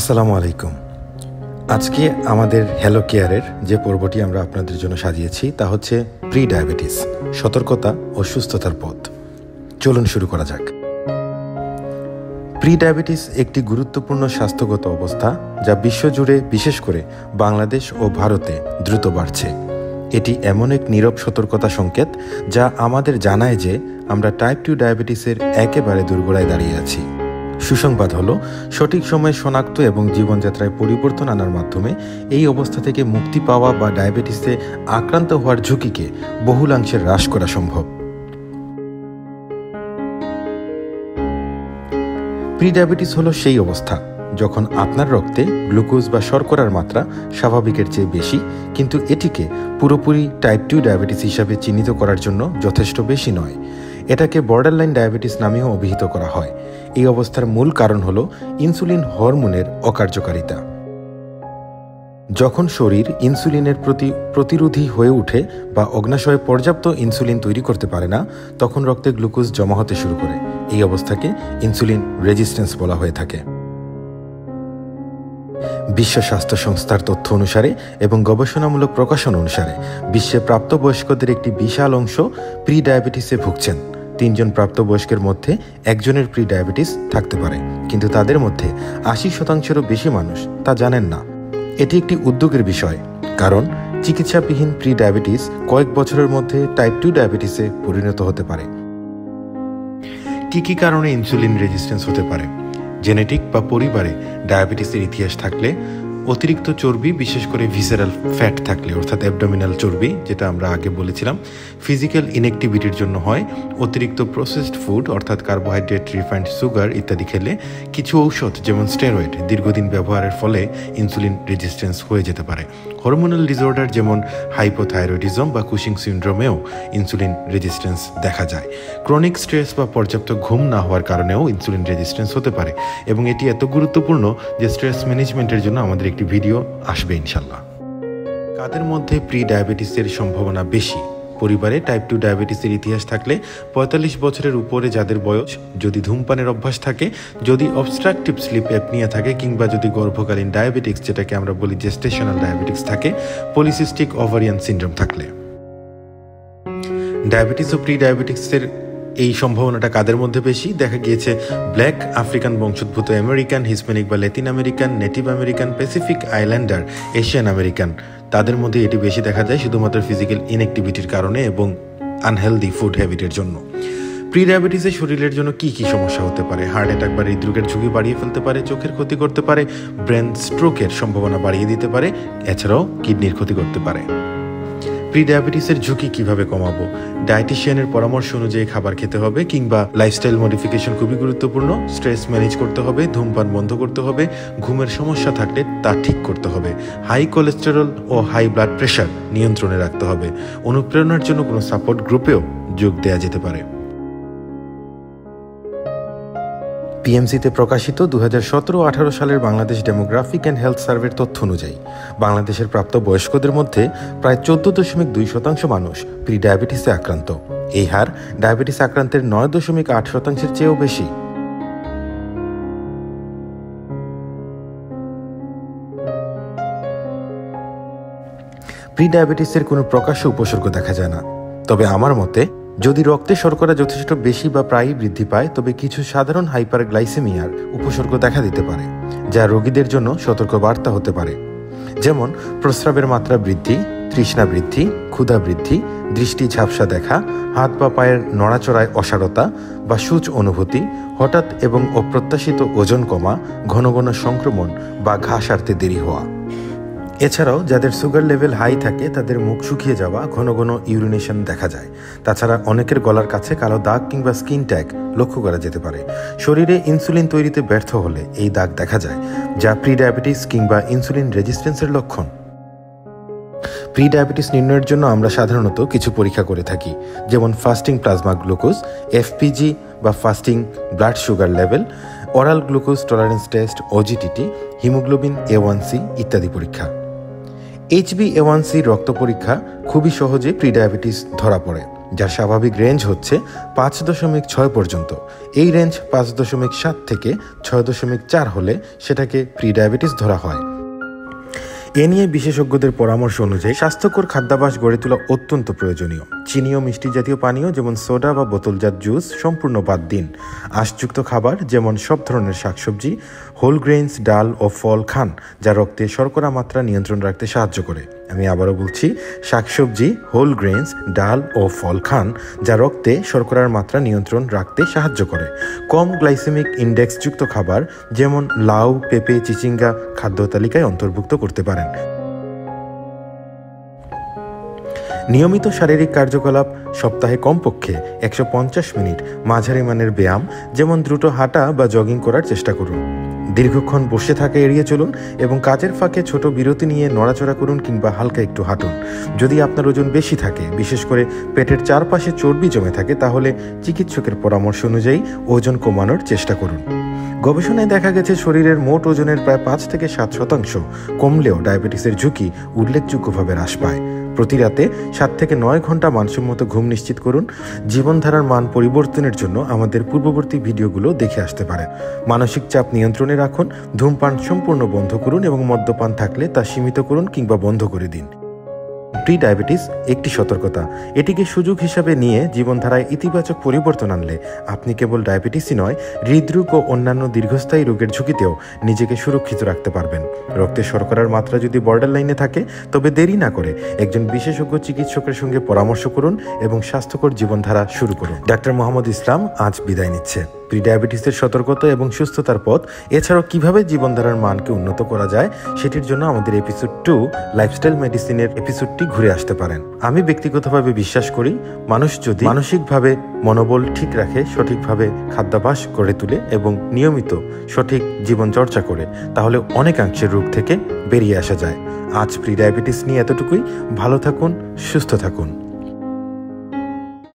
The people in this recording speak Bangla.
আসসালামু আলাইকুম। আজকে আমাদের হ্যালো কেয়ারের যে পর্বটি আমরা আপনাদের জন্য সাজিয়েছি তা হচ্ছে প্রি ডায়াবেটিস, সতর্কতা ও সুস্থতার পথ। চলুন শুরু করা যাক। প্রি ডায়াবেটিস একটি গুরুত্বপূর্ণ স্বাস্থ্যগত অবস্থা যা বিশ্বজুড়ে, বিশেষ করে বাংলাদেশ ও ভারতে দ্রুত বাড়ছে। এটি এমন এক নীরব সতর্কতা সংকেত যা আমাদের জানায় যে আমরা টাইপ 2 ডায়াবেটিসের একেবারে দোরগোড়ায় দাঁড়িয়ে আছি। সুসংবাদ হলো, সঠিক সময়ে শনাক্ত এবং জীবনযাত্রায় পরিবর্তন আনার মাধ্যমে এই অবস্থা থেকে মুক্তি পাওয়া বা ডায়াবেটিসে আক্রান্ত হওয়ার ঝুঁকিকে বহুলাংশে হ্রাস করা সম্ভব। প্রি ডায়াবেটিস হলো সেই অবস্থা যখন আপনার রক্তে গ্লুকোজ বা শর্করার মাত্রা স্বাভাবিকের চেয়ে বেশি, কিন্তু এটিকে পুরোপুরি টাইপ 2 ডায়াবেটিস হিসাবে চিহ্নিত করার জন্য যথেষ্ট বেশি নয়। এটাকে বর্ডারলাইন ডায়াবেটিস নামেও অভিহিত করা হয়। এই অবস্থার মূল কারণ হলো ইনসুলিন হরমোনের অকার্যকারিতা। যখন শরীর ইনসুলিনের প্রতি প্রতিরোধী হয়ে ওঠে বা অগ্নাশয়ে পর্যাপ্ত ইনসুলিন তৈরি করতে পারে না, তখন রক্তে গ্লুকোজ জমা হতে শুরু করে। এই অবস্থাকে ইনসুলিন রেজিস্ট্যান্স বলা হয়ে থাকে। বিশ্ব স্বাস্থ্য সংস্থার তথ্য অনুসারে এবং গবেষণামূলক প্রকাশন অনুসারে বিশ্বে প্রাপ্তবয়স্কদের একটি বিশাল অংশ প্রি ডায়াবেটিসে ভুগছেন। 3 জন প্রাপ্তবয়স্কের মধ্যে একজনের প্রি ডায়াবেটিস থাকতে পারে, কিন্তু তাদের মধ্যে 80%-এরও বেশি মানুষ তা জানেন না। এটি একটি উদ্বেগের বিষয়, কারণ চিকিৎসাবিহীন প্রি ডায়াবেটিস কয়েক বছরের মধ্যে টাইপ 2 ডায়াবেটিসে পরিণত হতে পারে। কী কারণে ইনসুলিন রেজিস্ট্যান্স হতে পারে? জেনেটিক বা পরিবারে ডায়াবেটিসের ইতিহাস থাকলে, অতিরিক্ত চর্বি, বিশেষ করে ভিসেরাল ফ্যাট থাকলে, অর্থাৎ অ্যাবডোমিনাল চর্বি যেটা আমরা আগে বলেছিলাম, ফিজিক্যাল ইনঅ্যাক্টিভিটির জন্য হয়, অতিরিক্ত প্রসেসড ফুড অর্থাৎ কার্বোহাইড্রেট, রিফাইন্ড সুগার ইত্যাদি খেলে, কিছু ঔষধ যেমন স্টেরয়েড দীর্ঘদিন ব্যবহারের ফলে ইনসুলিন রেজিস্ট্যান্স হয়ে যেতে পারে। হরমোনাল ডিসঅর্ডার যেমন হাইপোথাইরয়েডিজম বা কুশিং সিন্ড্রোমেও ইনসুলিন রেজিস্ট্যান্স দেখা যায়। ক্রনিক স্ট্রেস বা পর্যাপ্ত ঘুম না হওয়ার কারণেও ইনসুলিন রেজিস্ট্যান্স হতে পারে, এবং এটি এত গুরুত্বপূর্ণ যে স্ট্রেস ম্যানেজমেন্টের জন্য আমাদের একটি ভিডিও আসবে ইনশাল্লাহ। কাদের মধ্যে প্রি ডায়াবেটিসের সম্ভাবনা বেশি? পরিবারে টাইপ 2 ডায়াবেটিসের ইতিহাস থাকলে, 45 বছরের উপরে যাদের বয়স, যদি ধূমপানের অভ্যাস থাকে, যদি অবস্ট্রাকটিভ স্লিপ অ্যাপনিয়া থাকে, কিংবা যদি গর্ভকালীন ডায়াবেটিক্স যেটাকে আমরা বলি জেস্টেশনাল ডায়াবেটিক্স থাকে, পলিসিস্টিক ওভারিয়ান সিনড্রোম থাকলে। ডায়াবেটিস ও প্রি ডায়াবেটিক্সের এই সম্ভাবনাটা কাদের মধ্যে বেশি? দেখা গিয়েছে ব্ল্যাক, আফ্রিকান বংশোদ্ভূত আমেরিকান, হিসপ্যানিক বা Latin American, native American, Pacific Islander, Asian American, তাদের মধ্যে এটি বেশি দেখা যায় শুধুমাত্র ফিজিক্যাল ইনঅ্যাক্টিভিটির কারণে এবং আনহেলদি ফুড হ্যাবিটের জন্য। প্রি ডায়াবেটিসে শরীরের জন্য কি সমস্যা হতে পারে? হার্ট অ্যাটাক বা হৃদরোগের ঝুঁকি বাড়িয়ে ফেলতে পারে, চোখের ক্ষতি করতে পারে, ব্রেন স্ট্রোকের সম্ভাবনা বাড়িয়ে দিতে পারে, এছাড়াও কিডনির ক্ষতি করতে পারে। প্রি ডায়াবেটিসের ঝুঁকি কিভাবে কমাবো? ডায়েটিশিয়ানের পরামর্শ অনুযায়ী খাবার খেতে হবে, কিংবা লাইফস্টাইল মডিফিকেশন খুবই গুরুত্বপূর্ণ। স্ট্রেস ম্যানেজ করতে হবে, ধূমপান বন্ধ করতে হবে, ঘুমের সমস্যা থাকলে তা ঠিক করতে হবে, হাই কোলেস্টেরল ও হাই ব্লাড প্রেশার নিয়ন্ত্রণে রাখতে হবে। অনুপ্রেরণার জন্য কোনো সাপোর্ট গ্রুপেও যোগ দেওয়া যেতে পারে। পিএমসিতে প্রকাশিত 2017-18 সালের বাংলাদেশ ডেমোগ্রাফিক অ্যান্ড হেলথ সার্ভের তথ্য অনুযায়ী বাংলাদেশের প্রাপ্তবয়স্কদের মধ্যে প্রায় 14.2% মানুষ প্রি ডায়াবেটিসে আক্রান্ত। এই হার ডায়াবেটিস আক্রান্তের 9.8%-এর চেয়েও বেশি। প্রি ডায়াবেটিসের কোনো প্রকাশ্য উপসর্গ দেখা যায় না, তবে আমার মতে যদি রক্তে শর্করা যথেষ্ট বেশি বা প্রায়ই বৃদ্ধি পায়, তবে কিছু সাধারণ হাইপারগ্লাইসেমিয়ার উপসর্গ দেখা দিতে পারে, যা রোগীদের জন্য সতর্কবার্তা হতে পারে। যেমন প্রস্রাবের মাত্রা বৃদ্ধি, তৃষ্ণা বৃদ্ধি, ক্ষুধা বৃদ্ধি, দৃষ্টি ঝাপসা দেখা, হাত বা পায়ের নড়াচড়ায় অসাড়তা বা সূচ অনুভূতি, হঠাৎ এবং অপ্রত্যাশিত ওজন কমা, ঘন ঘন সংক্রমণ বা ঘা সারতে দেরি হওয়া। এছাড়াও যাদের সুগার লেভেল হাই থাকে তাদের মুখ শুকিয়ে যাওয়া, ঘন ঘন ইউরিনেশন দেখা যায়। তাছাড়া অনেকের গলার কাছে কালো দাগ কিংবা স্কিন ট্যাগ লক্ষ্য করা যেতে পারে। শরীরে ইনসুলিন তৈরিতে ব্যর্থ হলে এই দাগ দেখা যায়, যা প্রি ডায়াবেটিস কিংবা ইনসুলিন রেজিস্ট্যান্সের লক্ষণ। প্রি ডায়াবেটিস নির্ণয়ের জন্য আমরা সাধারণত কিছু পরীক্ষা করে থাকি, যেমন ফাস্টিং প্লাজমা গ্লুকোজ, এফপিজি বা fasting blood sugar level, oral glucose tolerance test, OGTT, haemoglobin A1C ইত্যাদি পরীক্ষা। HbA1c রক্ত পরীক্ষা খুবই সহজে প্রি ডায়াবেটিস ধরা পড়ে। যার স্বাভাবিক রেঞ্জ হচ্ছে 5.6 পর্যন্ত। এই রেঞ্জ 5.7 থেকে 6.4 হলে সেটাকে প্রিডায়াবেটিস ধরা হয়। এ নিয়ে বিশেষজ্ঞদের পরামর্শ অনুযায়ী স্বাস্থ্যকর খাদ্যাভ্যাস গড়ে তোলা অত্যন্ত প্রয়োজনীয়। চিনি ও মিষ্টি জাতীয় পানীয় যেমন সোডা বা বোতলজাত জুস সম্পূর্ণ বাদ দিন। আঁশযুক্ত খাবার যেমন সব ধরনের শাকসবজি, হোল গ্রেইনস, ডাল ও ফল খান, যা রক্তে শর্করা মাত্রা নিয়ন্ত্রণ রাখতে সাহায্য করে। আমি আবারও বলছি, শাকসবজি, হোল গ্রেইনস, ডাল ও ফল খান, যা রক্তে শর্করার মাত্রা নিয়ন্ত্রণ রাখতে সাহায্য করে। কম গ্লাইসেমিক ইন্ডেক্সযুক্ত খাবার যেমন লাউ, পেঁপে, চিচিঙ্গা খাদ্য তালিকায় অন্তর্ভুক্ত করতে পারেন। নিয়মিত শারীরিক কার্যকলাপ, সপ্তাহে কমপক্ষে 150 মিনিট মাঝারি মানের ব্যায়াম যেমন দ্রুত হাঁটা বা জগিং করার চেষ্টা করুন। দীর্ঘক্ষণ বসে থাকা এড়িয়ে চলুন এবং কাজের ফাঁকে ছোট বিরতি নিয়ে নড়াচড়া করুন কিংবা হালকা একটু হাঁটুন। যদি আপনার ওজন বেশি থাকে, বিশেষ করে পেটের চারপাশে চর্বি জমে থাকে, তাহলে চিকিৎসকের পরামর্শ অনুযায়ী ওজন কমানোর চেষ্টা করুন। গবেষণায় দেখা গেছে শরীরের মোট ওজনের প্রায় 5 থেকে 7% কমলেও ডায়াবেটিসের ঝুঁকি উল্লেখযোগ্যভাবে হ্রাস পায়। প্রতি রাতে 7 থেকে 9 ঘন্টা মানসম্মত ঘুম নিশ্চিত করুন। জীবনধারার মান পরিবর্তনের জন্য আমাদের পূর্ববর্তী ভিডিওগুলো দেখে আসতে পারেন। মানসিক চাপ নিয়ন্ত্রণে রাখুন, ধূমপান সম্পূর্ণ বন্ধ করুন এবং মদ্যপান থাকলে তা সীমিত করুন কিংবা বন্ধ করে দিন। প্রি-ডায়াবেটিস একটি সতর্কতা। এটিকে সুযোগ হিসাবে নিয়ে জীবনধারায় ইতিবাচক পরিবর্তন আনলে আপনি কেবল ডায়াবেটিসই নয়, হৃদরোগ ও অন্যান্য দীর্ঘস্থায়ী রোগের ঝুঁকিতেও নিজেকে সুরক্ষিত রাখতে পারবেন। রক্তে শর্করার মাত্রা যদি বর্ডার লাইনে থাকে, তবে দেরি না করে একজন বিশেষজ্ঞ চিকিৎসকের সঙ্গে পরামর্শ করুন এবং স্বাস্থ্যকর জীবনধারা শুরু করুন। ডাক্তার মোহাম্মদ ইসলাম আজ বিদায় নিচ্ছে। প্রি-ডায়াবেটিসের সতর্কতা এবং সুস্থতার পথ, এছাড়াও কিভাবে জীবনধারার মানকে উন্নত করা যায়, সেটির জন্য আমাদের এপিসোড 2 লাইফস্টাইল মেডিসিনের এপিসোডটি ঘুরে আসতে পারেন। আমি ব্যক্তিগতভাবে বিশ্বাস করি, মানুষ যদি মানসিকভাবে মনোবল ঠিক রাখে, সঠিকভাবে খাদ্যাভ্যাস গড়ে তুলে এবং নিয়মিত সঠিক জীবনচর্চা করে, তাহলে অনেকাংশের রোগ থেকে বেরিয়ে আসা যায়। আজ প্রি-ডায়াবেটিস নিয়ে এতটুকুই। ভালো থাকুন, সুস্থ থাকুন।